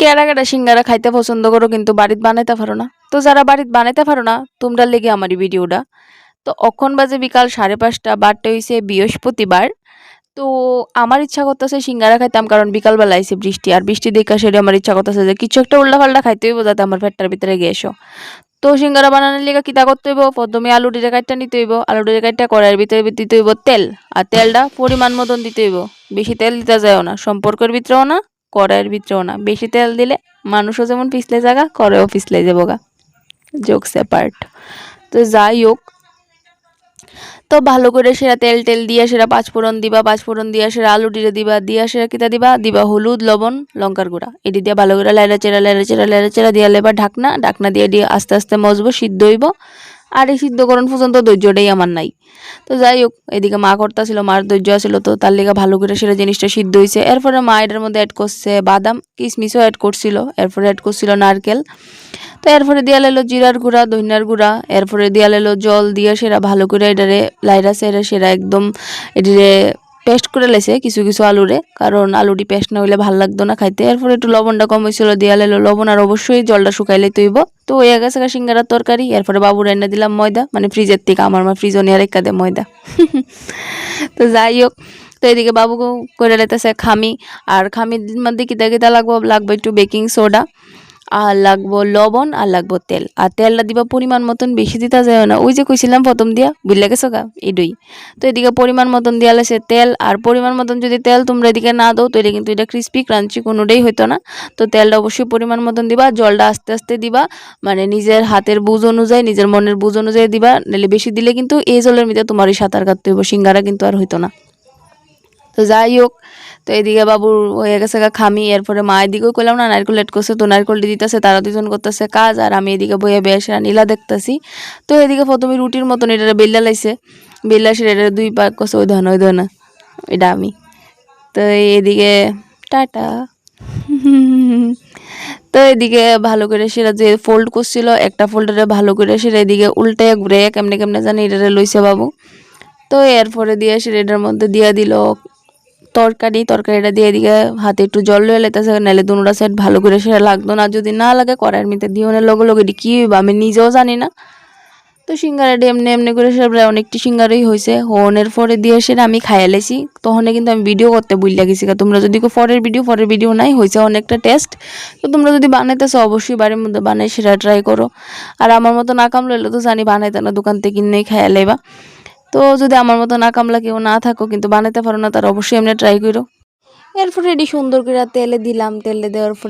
কেডা কেডা সিঙ্গারা খাইতে পছন্দ করো কিন্তু বাড়িতে বানাইতে পারো না? তো যারা বাড়িতে বানাইতে পারো না তোমরা লেগে আমার এই ভিডিওটা। তো অখন বাজে বিকাল 5:30, বারটা হইছে বৃহস্পতিবার। তো আমার ইচ্ছা করতেছে সিঙ্গারা খাইতাম, কারণ বিকালবেলা আইছে বৃষ্টি, আর বৃষ্টি দেখা সেটা আমার ইচ্ছা করতেছে যে কিছু একটা উল্টাপাল্টা খাইতে হইব যাতে আমার পেটটার ভিতরে গ্যাসও। তো সিঙ্গারা বানানোর লিগে কিতা করতে হইব, প্রথমে আলুটিরে কাটটা নিতে হইব, আলুটিরে কাটটা কড়াইয়ের ভিতরে দিতে হইব তেল, আর তেলটা পরিমাণ মতন দিতে হইব। বেশি তেল দিতে যায়ও না, সম্পর্কের ভিতরেও না, কড়াইয়ের ভিতরেও না। বেশি তেল দিলে মানুষও যেমন পিছলে জাগা, কড়াইও পিছলে যাবো গা। Jokes apart. তো যাই হোক, তো ভালো করে সেরা তেল টেল দিয়ে সেরা পাঁচফোড়ন দিবা, পাঁচফোড়ন দিয়ে সেরা আলু ডিরে দিবা, দিয়া সেরা কিতা দিবা দিবা হলুদ লবণ লঙ্কার গুঁড়া, এটি দিয়ে ভালো করে লাইড়া চেরা দিয়া লেবা ঢাকনা, ঢাকনা দিয়ে দিয়ে আস্তে আস্তে মজবো, সিদ্ধ হইব। আর এই সিদ্ধকরণ পর্যন্ত ধৈর্যটাই আমার নাই। তো যাই হোক, এদিকে মা করতেছিল, মার ধৈর্য আছিল, তো তার লেগে ভালো করে সেটা জিনিসটা সিদ্ধ হয়েছে। এরপরে মা এটার মধ্যে অ্যাড করছে বাদাম, কিশমিশও অ্যাড করছিল, এরপরে অ্যাড করছিল নারকেল। তো এরপরে দিয়া লাইলো জিরার গুঁড়া, ধনিয়ার গুঁড়া, এরপরে দিয়া লাইলো জল দিয়ে সেরা ভালো করে এটারে লাইরা সেরা সেরা একদম এটারে পেস্ট করে লাইছে কিছু কিছু আলুরে, কারণ আলুটি পেস্ট না হইলে ভাল লাগতো না খাইতে। এরপরে একটু লবণটা কম হয়েছিল, দিয়া লাইলো লবণ, আর অবশ্যই জলটা শুকাইলে তৈব। তো হয়ে গেছে সিঙ্গারার তরকারি। এরপরে বাবুর এনে দিলাম ময়দা, মানে ফ্রিজের থেকে, আমার মা ফ্রিজও নিয়ে রেখা দেয় ময়দা। তো যাই হোক, তো এদিকে বাবু করে লেতেছে খামি, আর খামির মধ্যে কিতা কিতা লাগবো একটু বেকিং সোডা, আর লাগবো লবণ, আর লাগবো তেল। আর তেলটা দিবা পরিমাণ মতন, বেশি দিতে যায় না, ওই যে কইছিলাম প্রথম দিয়া বুঝলে গেছো গা এডই। তো এদিকে পরিমাণ মতন দিয়া লাগছে তেল, আর পরিমাণ মতন যদি তেল তোমরা এদিকে না দাও তো এটা কিন্তু এটা ক্রিস্পি ক্রাঞ্চি কোনোটাই হইতো না। তো তেলটা অবশ্যই পরিমাণ মতন দিবা, জলটা আস্তে আস্তে দিবা, মানে নিজের হাতের বুঝ অনুযায়ী, নিজের মনের বুঝ অনুযায়ী দিবা, নাহলে বেশি দিলে কিন্তু এই জলের মধ্যে তোমারই সাঁতার কাটতে হইব, সিঙ্গারা কিন্তু আর হইতো না। তো যাই হোক, তো এদিকে বাবুর হয়ে গেছে খামি। এরপরে মা এদিকেও কইলাম না নারকেল এড করছে, তো নারকেলটি দিতেছে, তারা দুজন করতেছে কাজ, আর আমি এদিকে বইয়ে বেশ নীলা দেখতেছি। তো এদিকে প্রথমে রুটির মতন এটা বেল্লা লাইছে, বেল্লা সে এটা দুই পাক করছে, ওই ধন না, এটা আমি। তো এদিকে টাটা। তো এদিকে ভালো করে সেটা যে ফোল্ড করছিল একটা ফোল্ডারে ভালো করে সেটা এদিকে উল্টে ঘুরে কেমনে কেমনে জানি এটারে লইছে বাবু। তো এরপরে দিয়ে সেটা এটার মধ্যে দিয়ে দিল তরকারিটা দিয়ে এদিকে হাতে একটু জল লয়ে লেতেছে, নাহলে দুনোটা সাইড ভালো করে সেটা লাগতো না, যদি না লাগে কড়াইয়ের মধ্যে দিওনের লগে লগে এটি কী হইব আমি নিজেও জানি না। তো সিঙ্গারাটি এমনি এমনি করে সেটা প্রায় অনেকটি সিঙ্গারাই হয়েছে, হনের পরে দিয়ে সেটা আমি খাইয়া লেছি। তখন কিন্তু আমি ভিডিও করতে ভুলিয়া গেছি, তোমরা যদি পরের ভিডিও নাই হয়েছে অনেকটা টেস্ট। তো তোমরা যদি বানাইতেছো অবশ্যই বাড়ির মধ্যে বানাই সেটা ট্রাই করো। আর আমার মতো না কামলে তো জানি বানাইতে না, দোকান থেকে কিনেই খাইয়া লেবা। তো যদি আমার মতো না কামলা কেউ না থাকো কিন্তু বানাইতে পারো না, তার অবশ্যই এমনি ট্রাই করো। এরপরে এটি সুন্দর করে তেলে দিলাম, তেলে দেওয়ার পরে